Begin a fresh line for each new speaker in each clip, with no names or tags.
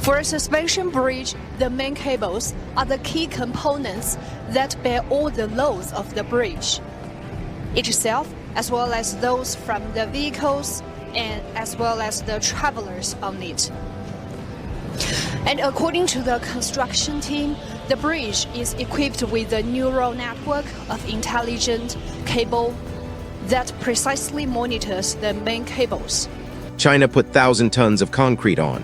For a suspension bridge, the main cables are the key components that bear all the loads of the bridge itself, as well as those from the vehicles and as well as the travelers on it. And according to the construction team, the bridge is equipped with a neural network of intelligent cable that precisely monitors the main cables.
China put 1,000 tons of concrete on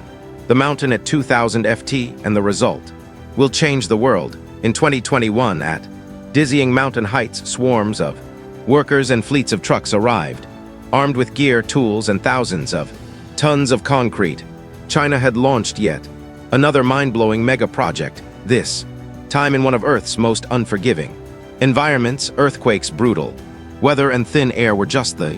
the mountain at 2,000 FT, and the result will change the world. In 2021, at dizzying mountain heights, swarms of workers and fleets of trucks arrived, armed with gear, tools, and thousands of tons of concrete. China had launched yet another mind-blowing mega project, this time in one of Earth's most unforgiving environments. Earthquakes, brutal weather, and thin air were just the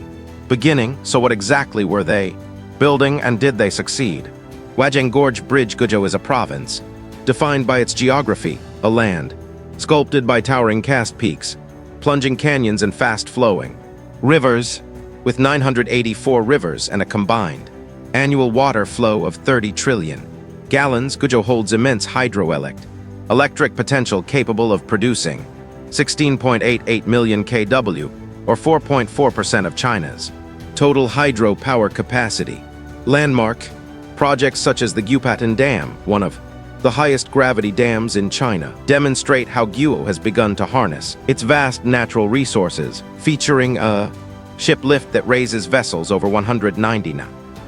beginning. So what exactly were they building, and did they succeed? Huajiang Gorge Bridge. Guizhou is a province defined by its geography, a land sculpted by towering cast peaks, plunging canyons, and fast-flowing rivers. With 984 rivers and a combined annual water flow of 30 trillion gallons, Guizhou holds immense hydroelectric potential capable of producing 16.88 million kW, or 4.4% of China's total hydropower capacity. Landmark projects such as the Guipatan Dam, one of the highest gravity dams in China, demonstrate how Guizhou has begun to harness its vast natural resources, featuring a ship lift that raises vessels over 190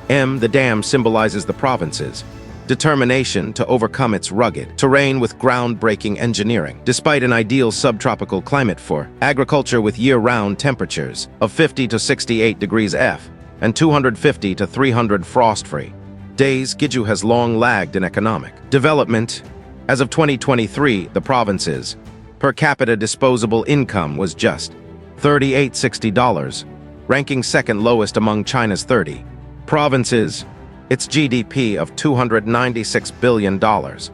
m. The dam symbolizes the province's determination to overcome its rugged terrain with groundbreaking engineering. Despite an ideal subtropical climate for agriculture with year-round temperatures of 50 to 68 degrees F and 250 to 300 frost-free days, Guizhou has long lagged in economic development. As of 2023, the province's per capita disposable income was just $38.60, ranking second lowest among China's 30 provinces. Its GDP of $296 billion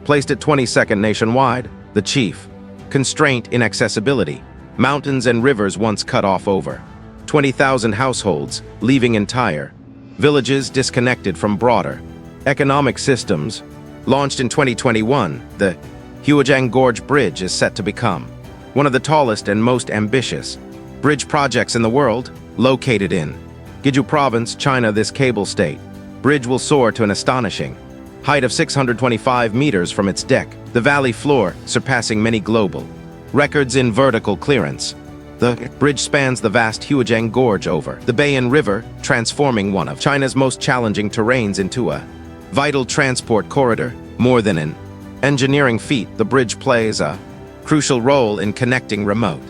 placed it 22nd nationwide. The chief constraint: inaccessibility. Mountains and rivers once cut off over 20,000 households, leaving entire villages disconnected from broader economic systems. Launched in 2021, the Huajiang Gorge Bridge is set to become one of the tallest and most ambitious bridge projects in the world. Located in Guizhou Province, China, this cable-stayed bridge will soar to an astonishing height of 625 meters from its deck, the valley floor, surpassing many global records in vertical clearance. The bridge spans the vast Huajiang Gorge over the Beiyan River, transforming one of China's most challenging terrains into a vital transport corridor. More than an engineering feat, the bridge plays a crucial role in connecting remote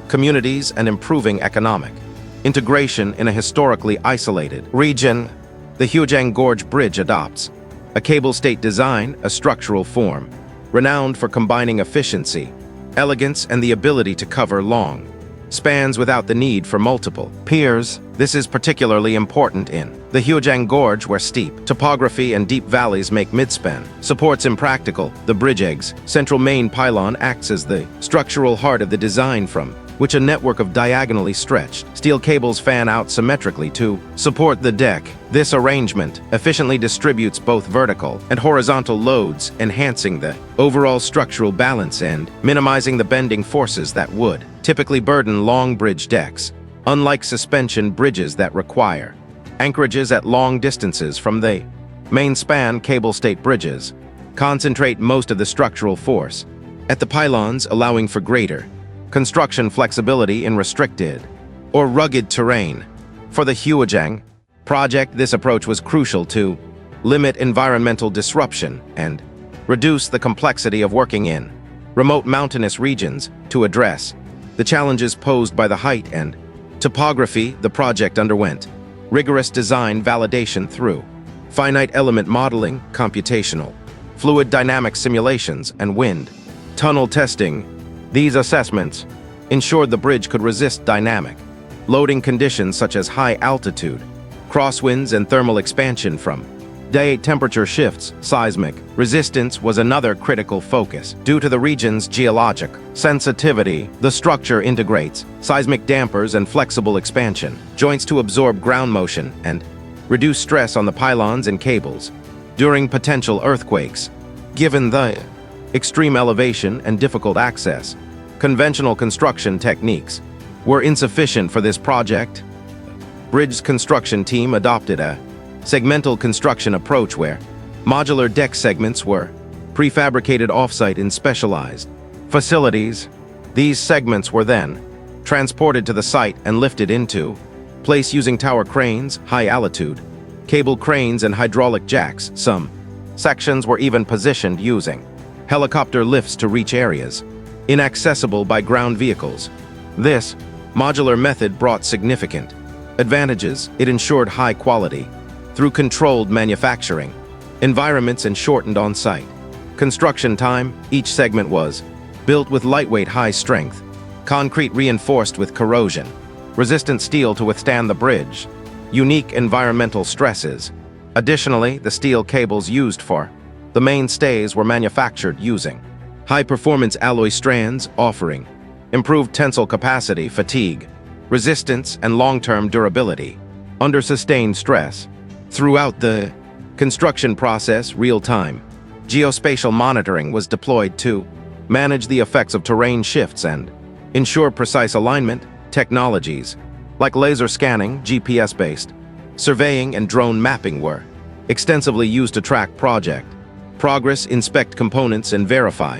communities and improving economic integration in a historically isolated region. The Huajiang Gorge Bridge adopts a cable-stayed design, a structural form renowned for combining efficiency, elegance, and the ability to cover long spans without the need for multiple piers. This is particularly important in the Huajiang Gorge, where steep topography and deep valleys make midspan supports impractical. The bridge's central main pylon acts as the structural heart of the design, from which a network of diagonally stretched steel cables fan out symmetrically to support the deck. This arrangement efficiently distributes both vertical and horizontal loads, enhancing the overall structural balance and minimizing the bending forces that would typically burden long bridge decks. Unlike suspension bridges that require anchorages at long distances from the main span, cable-stayed bridges concentrate most of the structural force at the pylons, allowing for greater construction flexibility in restricted or rugged terrain. For the Huajiang project, this approach was crucial to limit environmental disruption and reduce the complexity of working in remote mountainous regions. To address the challenges posed by the height and topography, the project underwent rigorous design validation through finite element modeling, computational fluid dynamics simulations, and wind tunnel testing. These assessments ensured the bridge could resist dynamic loading conditions such as high altitude crosswinds and thermal expansion from day temperature shifts. Seismic resistance was another critical focus. Due to the region's geologic sensitivity, the structure integrates seismic dampers and flexible expansion joints to absorb ground motion and reduce stress on the pylons and cables. during potential earthquakes. Given the extreme elevation and difficult access, conventional construction techniques were insufficient for this project. Bridge's construction team adopted a segmental construction approach where modular deck segments were prefabricated off-site in specialized facilities. These segments were then transported to the site and lifted into place using tower cranes, high-altitude cable cranes, and hydraulic jacks. Some sections were even positioned using helicopter lifts to reach areas inaccessible by ground vehicles. This modular method brought significant advantages. It ensured high quality through controlled manufacturing environments and shortened on-site construction time. Each segment was built with lightweight, high-strength concrete reinforced with corrosion-resistant steel to withstand the bridge unique environmental stresses. Additionally, the steel cables used for the mainstays were manufactured using high-performance alloy strands, offering improved tensile capacity, fatigue resistance, and long-term durability under sustained stress. Throughout the construction process, real-time geospatial monitoring was deployed to manage the effects of terrain shifts and ensure precise alignment. Technologies like laser scanning, GPS-based surveying, and drone mapping were extensively used to track project progress, inspect components, and verify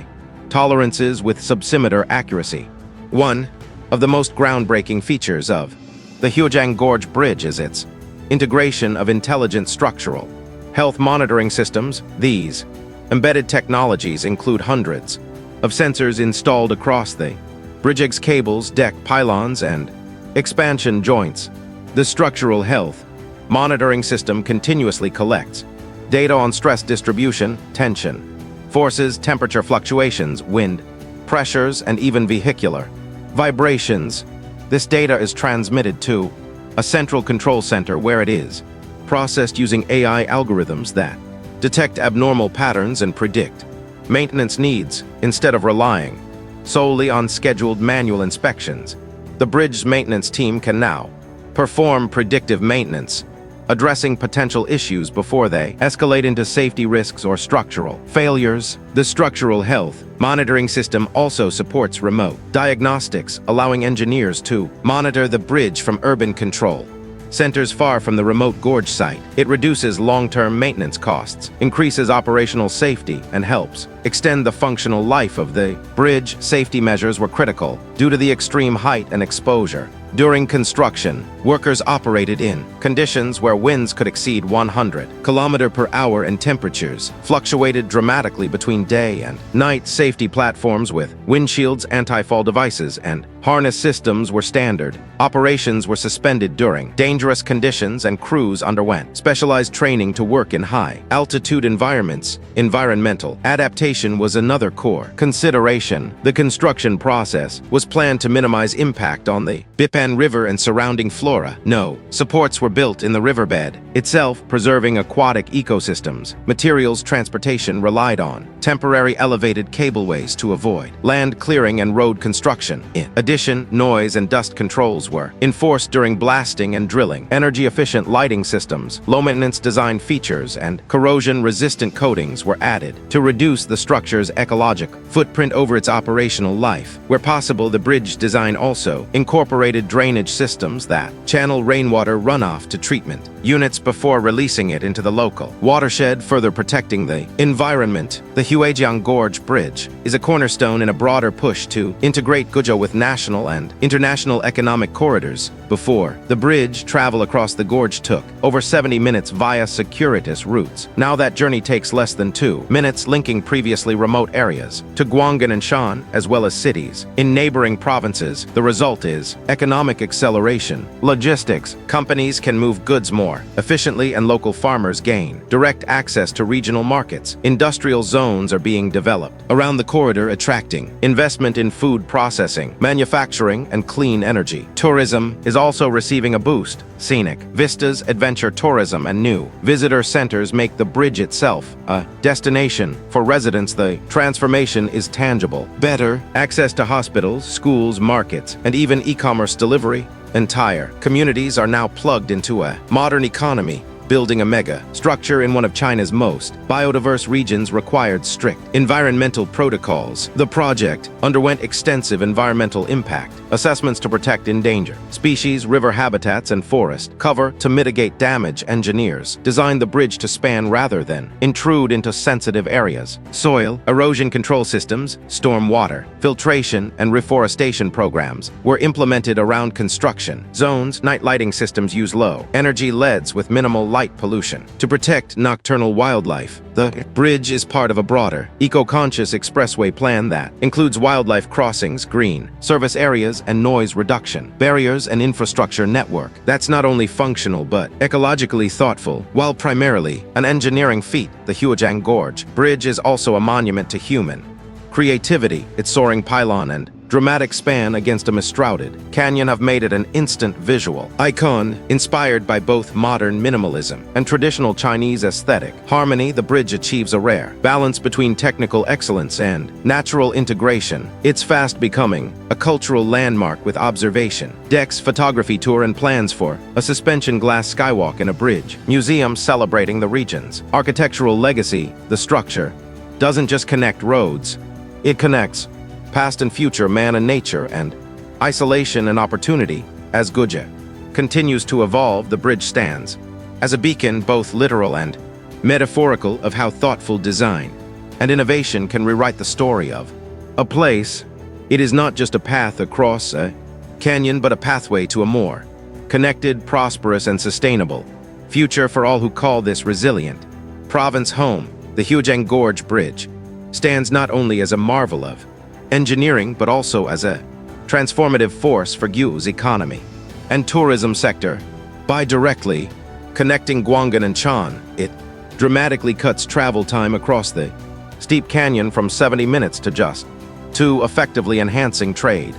tolerances with subsimeter accuracy. One of the most groundbreaking features of the Huijiang Gorge Bridge is its integration of intelligent structural health monitoring systems. These embedded technologies include hundreds of sensors installed across the bridge's cables, deck pylons, and expansion joints. The structural health monitoring system continuously collects data on stress distribution, tension, forces, temperature fluctuations, wind pressures, and even vehicular vibrations. This data is transmitted to a central control center where it is processed using AI algorithms that detect abnormal patterns and predict maintenance needs instead of relying solely on scheduled manual inspections. The bridge's maintenance team can now perform predictive maintenance, addressing potential issues before they escalate into safety risks or structural failures. The structural health monitoring system also supports remote diagnostics, allowing engineers to monitor the bridge from urban control centers far from the remote gorge site. It reduces long-term maintenance costs, increases operational safety, and helps extend the functional life of the bridge. Safety measures were critical due to the extreme height and exposure. During construction, workers operated in conditions where winds could exceed 100 km/h and temperatures fluctuated dramatically between day and night. Safety platforms with windshields, anti-fall devices, and harness systems were standard. Operations were suspended during dangerous conditions, and crews underwent specialized training to work in high-altitude environments. Environmental adaptation was another core consideration. The construction process was planned to minimize impact on the Bipan River and surrounding flora. No supports were built in the riverbed itself, preserving aquatic ecosystems. Materials transportation relied on temporary elevated cableways to avoid land clearing and road construction. In addition, noise and dust controls were enforced during blasting and drilling. Energy-efficient lighting systems, low-maintenance design features, and corrosion-resistant coatings were added to reduce the structure's ecological footprint over its operational life. Where possible, the bridge design also incorporated drainage systems that channel rainwater runoff to treatment units before releasing it into the local watershed, further protecting the environment. The Huijiang Gorge Bridge is a cornerstone in a broader push to integrate Guizhou with national and international economic corridors. Before, the bridge travel across the gorge took over 70 minutes via circuitous routes. Now that journey takes less than 2 minutes, linking previously remote areas to Guang'an and Shan, as well as cities in neighboring provinces. The result is economic acceleration. Logistics. Companies can move goods more efficiently, and local farmers gain direct access to regional markets. Industrial zones are being developed around the corridor, attracting investment in food processing, manufacturing, and clean energy. Tourism is also receiving a boost. Scenic vistas, adventure tourism, and new visitor centers make the bridge itself a destination for residents. The transformation is tangible. Better access to hospitals, schools, markets, and even e-commerce delivery. Entire communities are now plugged into a modern economy building a mega structure in one of China's most biodiverse regions required strict environmental protocols. The project underwent extensive environmental impact assessments to protect endangered species, river habitats, and forest cover to mitigate damage. Engineers designed the bridge to span rather than intrude into sensitive areas. Soil erosion control systems, storm water filtration, and reforestation programs were implemented around construction zones. Night lighting systems use low-energy LEDs with minimal light pollution to protect nocturnal wildlife. The bridge is part of a broader, eco-conscious expressway plan that includes wildlife crossings, green service areas, and noise reduction barriers and infrastructure network that's not only functional but ecologically thoughtful. While primarily an engineering feat, the Huajiang Gorge Bridge is also a monument to human creativity. Its soaring pylon and dramatic span against a mistrouted canyon have made it an instant visual icon, inspired by both modern minimalism and traditional Chinese aesthetic harmony. The bridge achieves a rare balance between technical excellence and natural integration. It's fast becoming a cultural landmark with observation decks, photography tour, and plans for a suspension glass skywalk and a bridge museum celebrating the region's architectural legacy. The structure doesn't just connect roads, it connects past and future, man and nature, and isolation and opportunity. As Guizhou continues to evolve, the bridge stands as a beacon, both literal and metaphorical, of how thoughtful design and innovation can rewrite the story of a place. It is not just a path across a canyon, but a pathway to a more connected, prosperous, and sustainable future for all who call this resilient province home. The Huajiang Gorge Bridge stands not only as a marvel of engineering, but also as a transformative force for Guizhou's economy and tourism sector. By directly connecting Guang'an and Chan, it dramatically cuts travel time across the steep canyon from 70 minutes to just 2, effectively enhancing trade,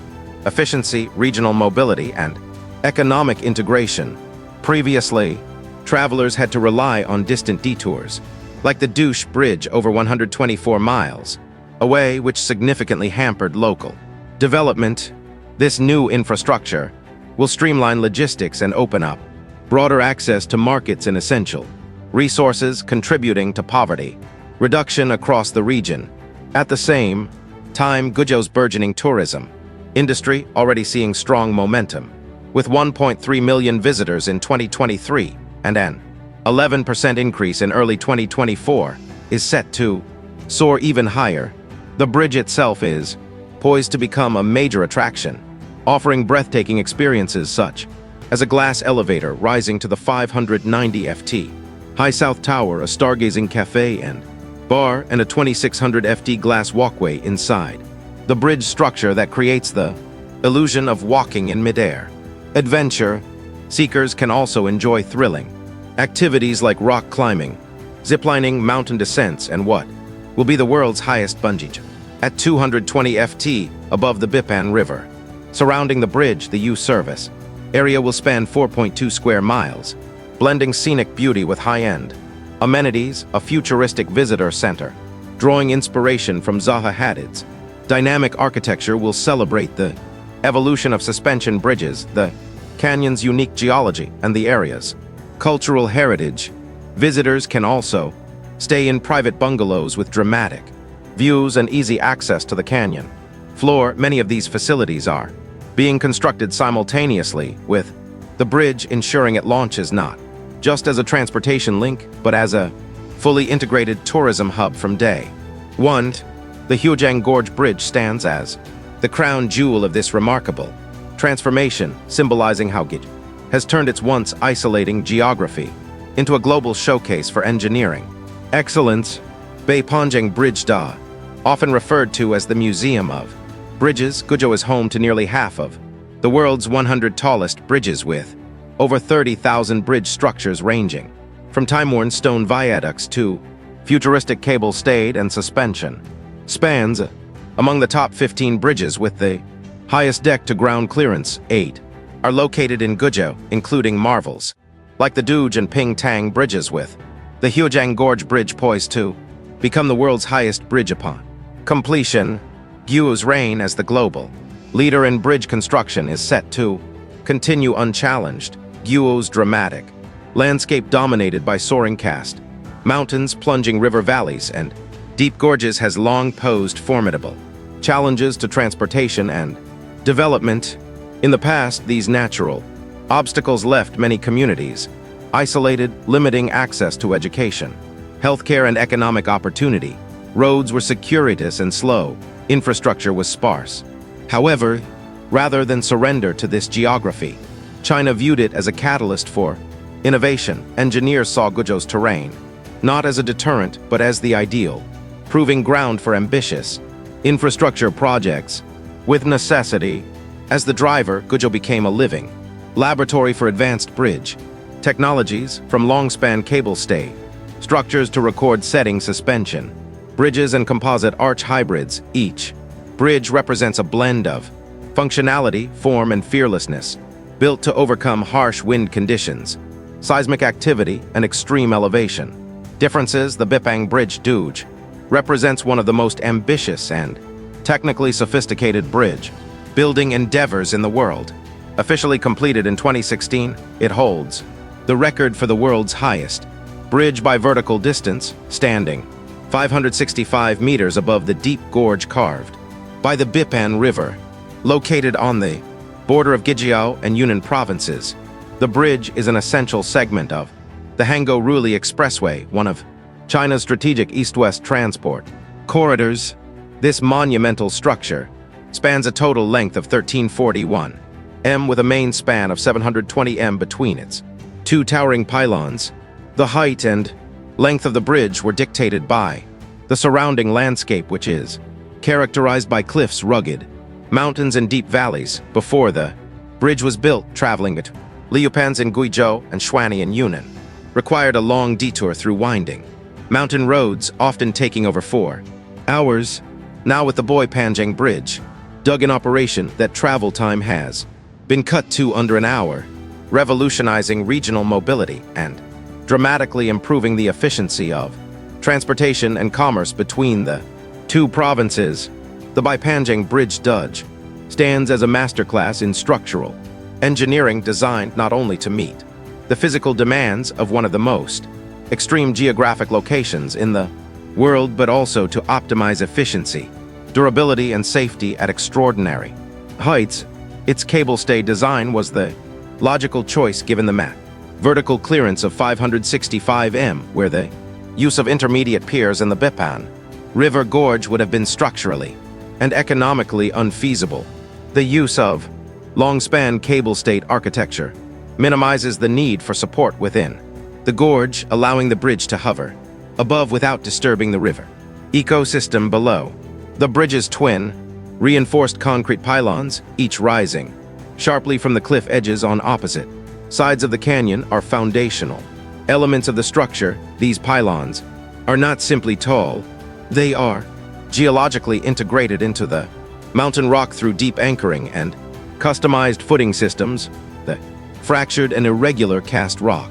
efficiency, regional mobility, and economic integration. Previously, travelers had to rely on distant detours, like the Douche Bridge over 124 miles away, which significantly hampered local development. This new infrastructure will streamline logistics and open up broader access to markets and essential resources, contributing to poverty reduction across the region. At the same time, Guizhou's burgeoning tourism industry already seeing strong momentum, with 1.3 million visitors in 2023 and an 11% increase in early 2024 is set to soar even higher. The bridge itself is poised to become a major attraction, offering breathtaking experiences such as a glass elevator rising to the 590 FT high South Tower, a stargazing cafe and bar, and a 2600 FT glass walkway inside the bridge structure that creates the illusion of walking in midair. Adventure seekers can also enjoy thrilling activities like rock climbing, ziplining, mountain descents, and what will be the world's highest bungee jump at 220 FT above the Bipan River. Surrounding the bridge, the U-Service area will span 4.2 square miles, blending scenic beauty with high-end amenities. A futuristic visitor center, drawing inspiration from Zaha Hadid's dynamic architecture, will celebrate the evolution of suspension bridges, the canyon's unique geology, and the area's cultural heritage. Visitors can also stay in private bungalows with dramatic views and easy access to the canyon floor. Many of these facilities are being constructed simultaneously with the bridge, ensuring it launches not just as a transportation link, but as a fully integrated tourism hub from day one. The Huajiang Gorge Bridge stands as the crown jewel of this remarkable transformation, symbolizing how Guizhou has turned its once isolating geography into a global showcase for engineering excellence. Beipanjiang Bridge Da, often referred to as the Museum of Bridges, Guizhou is home to nearly half of the world's 100 tallest bridges, with over 30,000 bridge structures ranging from time-worn stone viaducts to futuristic cable-stayed and suspension spans. Among the top 15 bridges with the highest deck-to-ground clearance, 8 are located in Guizhou, including marvels like the Douge and Ping Tang bridges, with the Huajiang Gorge Bridge poised to become the world's highest bridge upon completion. Guizhou's reign as the global leader in bridge construction is set to continue unchallenged. Guizhou's dramatic Landscape dominated by soaring karst. Mountains, plunging river valleys, and deep gorges has long posed formidable challenges to transportation and development. In the past, these natural obstacles left many communities isolated, limiting access to education, healthcare, and economic opportunity. Roads were circuitous and slow. Infrastructure was sparse. However, rather than surrender to this geography, China viewed it as a catalyst for innovation. Engineers saw Guizhou's terrain not as a deterrent, but as the ideal, proving ground for ambitious infrastructure projects. With necessity as the driver, Guizhou became a living laboratory for advanced bridge technologies, from long-span cable stay structures to record setting suspension, bridges and composite arch hybrids. Each bridge represents a blend of functionality, form, and fearlessness, built to overcome harsh wind conditions, seismic activity, and extreme elevation. Differences: the Bipang Bridge Douge represents one of the most ambitious and technically sophisticated bridge building endeavors in the world. Officially completed in 2016, it holds the record for the world's highest bridge by vertical distance, standing 565 meters above the deep gorge carved by the Bipan River. Located on the border of Guizhou and Yunnan provinces, the bridge is an essential segment of the Hankou-Ruli Expressway, one of China's strategic east-west transport corridors. This monumental structure spans a total length of 1341 m with a main span of 720 m between its two towering pylons. The height and length of the bridge were dictated by the surrounding landscape, which is characterized by cliffs, rugged mountains, and deep valleys. Before the bridge was built, traveling at Liupans in Guizhou and Xuani in Yunnan required a long detour through winding mountain roads, often taking over 4 hours. Now, with the Boipanjang Bridge dug in operation, that travel time has been cut to under an hour, revolutionizing regional mobility and dramatically improving the efficiency of transportation and commerce between the two provinces. The Boipanjang Bridge Douge stands as a masterclass in structural engineering, designed not only to meet the physical demands of one of the most extreme geographic locations in the world, but also to optimize efficiency, durability, and safety at extraordinary heights. Its cable stay design was the logical choice given the vertical clearance of 565 m, where the use of intermediate piers in the Bipan River gorge would have been structurally and economically unfeasible. The use of long-span cable-stayed architecture minimizes the need for support within the gorge, allowing the bridge to hover above without disturbing the river ecosystem below. The bridge's twin, reinforced concrete pylons, each rising sharply from the cliff edges on opposite sides of the canyon, are foundational elements of the structure. These pylons are not simply tall, they are geologically integrated into the mountain rock through deep anchoring and customized footing systems. The fractured and irregular karst rock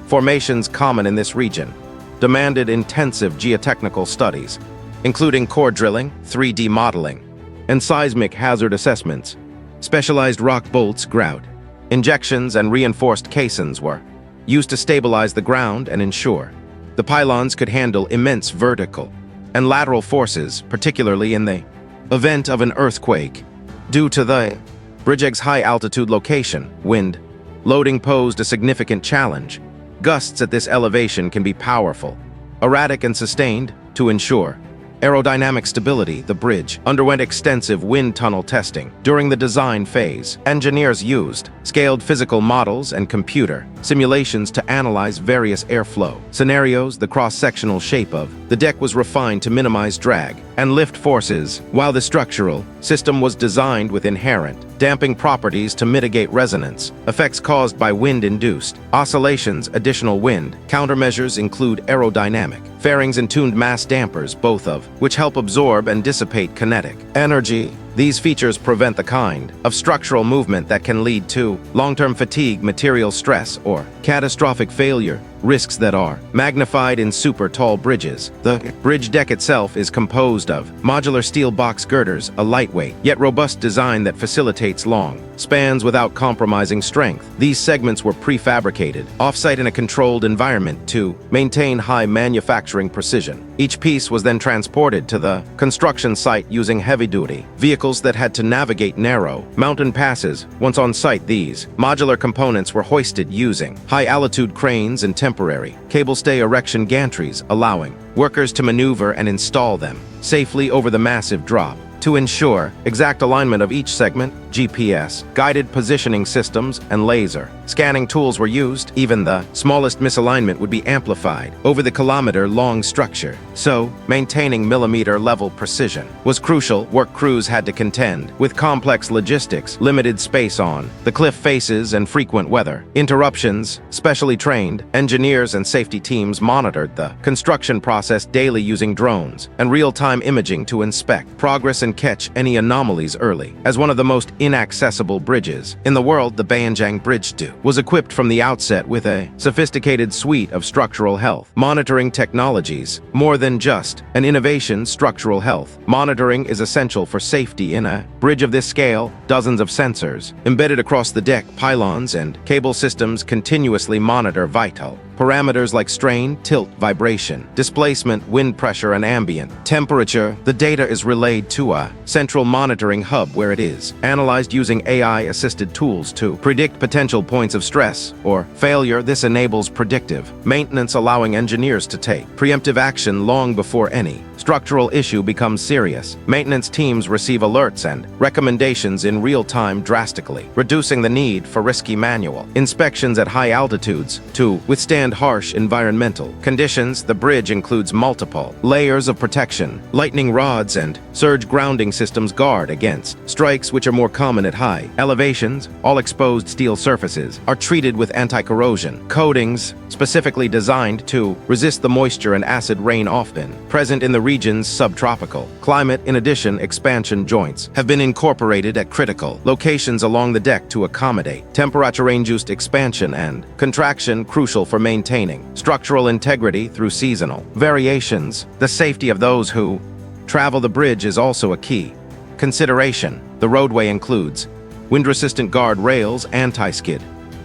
formations common in this region demanded intensive geotechnical studies, including core drilling, 3D modeling, and seismic hazard assessments. Specialized rock bolts, grout injections, and reinforced caissons were used to stabilize the ground and ensure the pylons could handle immense vertical and lateral forces, particularly in the event of an earthquake. Due to the bridge's high-altitude location, wind loading posed a significant challenge. Gusts at this elevation can be powerful, erratic, and sustained. To ensure aerodynamic stability, the bridge underwent extensive wind tunnel testing. During the design phase, engineers used scaled physical models and computer simulations to analyze various airflow scenarios. The cross-sectional shape of the deck was refined to minimize drag and lift forces, while the structural system was designed with inherent damping properties to mitigate resonance effects caused by wind-induced oscillations. Additional wind countermeasures include aerodynamic fairings and tuned mass dampers, both of which help absorb and dissipate kinetic energy. These features prevent the kind of structural movement that can lead to long-term fatigue, material stress, or catastrophic failure. risks that are magnified in super tall bridges. The bridge deck itself is composed of modular steel box girders, a lightweight yet robust design that facilitates long spans without compromising strength. These segments were prefabricated, off-site in a controlled environment to maintain high manufacturing precision. Each piece was then transported to the construction site using heavy-duty vehicles that had to navigate narrow mountain passes. Once on site, these modular components were hoisted using high-altitude cranes and temporary cable-stay erection gantries, allowing workers to maneuver and install them safely over the massive drop. To ensure exact alignment of each segment, GPS, guided positioning systems, and laser scanning tools were used. Even the smallest misalignment would be amplified over the kilometer-long structure. So, maintaining millimeter-level precision was crucial. Work crews had to contend with complex logistics, limited space on the cliff faces, and frequent weather interruptions. Specially trained engineers and safety teams monitored the construction process daily using drones and real-time imaging to inspect progress and catch any anomalies early. As one of the most inaccessible bridges in the world, the Baiyangjiang Bridge was equipped from the outset with a sophisticated suite of structural health monitoring technologies. More than just an innovation, structural health monitoring is essential for safety. In a bridge of this scale, dozens of sensors embedded across the deck, pylons, and cable systems continuously monitor vital parameters like strain, tilt, vibration, displacement, wind pressure, and ambient temperature. The data is relayed to a central monitoring hub where it is analyzed using AI-assisted tools to predict potential points of stress or failure. This enables predictive maintenance, allowing engineers to take preemptive action long before any structural issue becomes serious. Maintenance teams receive alerts and recommendations in real time, drastically reducing the need for risky manual inspections at high altitudes. To withstand harsh environmental conditions, the bridge includes multiple layers of protection. Lightning rods and surge grounding systems guard against strikes, which are more common at high elevations. All exposed steel surfaces are treated with anti-corrosion coatings specifically designed to resist the moisture and acid rain often present in the region's subtropical climate. In addition, expansion joints have been incorporated at critical locations along the deck to accommodate temperature-induced expansion and contraction, crucial for maintaining structural integrity through seasonal variations. The safety of those who travel the bridge is also a key consideration. The roadway includes wind-resistant guard rails, anti-skid,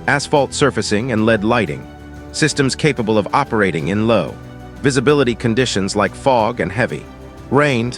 asphalt surfacing, and LED lighting systems capable of operating in low visibility conditions like fog and heavy rain.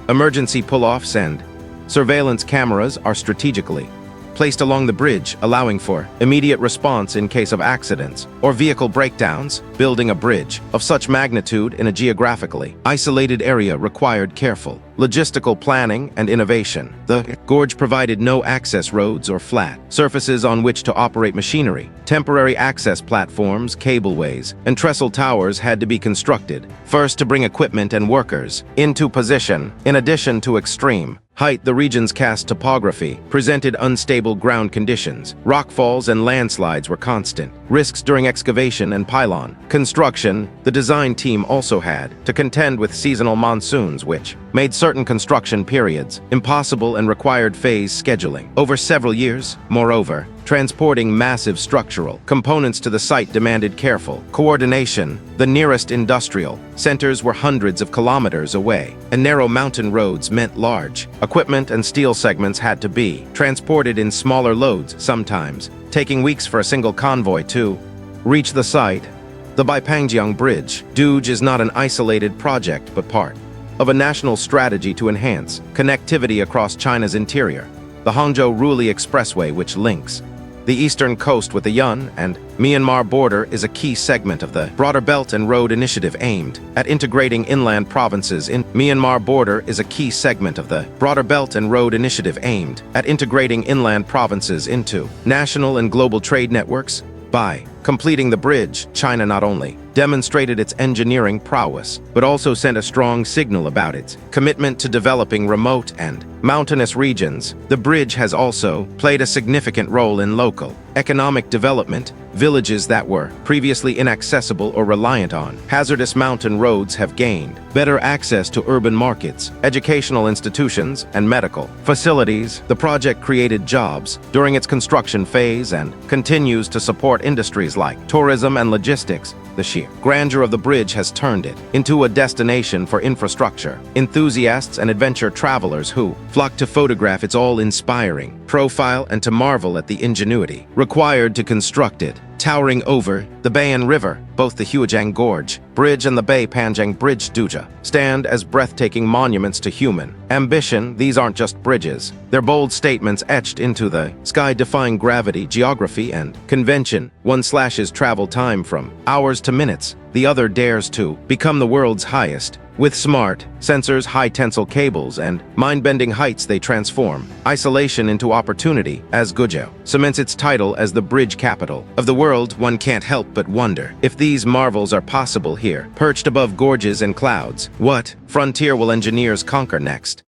Emergency pull-offs and surveillance cameras are strategically placed along the bridge, allowing for immediate response in case of accidents or vehicle breakdowns. Building a bridge of such magnitude in a geographically isolated area required careful logistical planning and innovation. The gorge provided no access roads or flat surfaces on which to operate machinery. Temporary access platforms, cableways, and trestle towers had to be constructed first to bring equipment and workers into position. In addition to extreme height, the region's karst topography presented unstable ground conditions. Rockfalls and landslides were constant risks during excavation and pylon construction. The design team also had to contend with seasonal monsoons, which made certain construction periods impossible and required phase scheduling over several years. Moreover, transporting massive structural components to the site demanded careful coordination. The nearest industrial centers were hundreds of kilometers away, and narrow mountain roads meant large equipment and steel segments had to be transported in smaller loads, sometimes taking weeks for a single convoy to reach the site. The Baiyangjiang Bridge is not an isolated project but part of a national strategy to enhance connectivity across China's interior. The Hangzhou-Ruli Expressway, which links the eastern coast with the Yun and Myanmar border, is a key segment of the broader Belt and Road Initiative aimed at integrating inland provinces in Myanmar border is a key segment of the broader Belt and Road Initiative aimed at integrating inland provinces into national and global trade networks. By completing the bridge, China not only demonstrated its engineering prowess, but also sent a strong signal about its commitment to developing remote and mountainous regions. The bridge has also played a significant role in local economic development. Villages that were previously inaccessible or reliant on hazardous mountain roads have gained better access to urban markets, educational institutions, and medical facilities. The project created jobs during its construction phase and continues to support industries industries like tourism and logistics, the sheer grandeur of the bridge has turned it into a destination for infrastructure, enthusiasts and adventure travelers who flock to photograph its all-inspiring profile and to marvel at the ingenuity required to construct it. Towering over the Bayan River, both the Huajang Gorge Bridge and the Bay Panjang Bridge Duja stand as breathtaking monuments to human ambition. These aren't just bridges. They're bold statements etched into the sky, defying gravity, geography, and convention. One slashes travel time from hours to minutes. The other dares to become the world's highest. With smart sensors, high-tensile cables, and mind-bending heights, they transform isolation into opportunity. As Guizhou cements its title as the bridge capital of the world, one can't help but wonder if these marvels are possible here, perched above gorges and clouds. What frontier will engineers conquer next?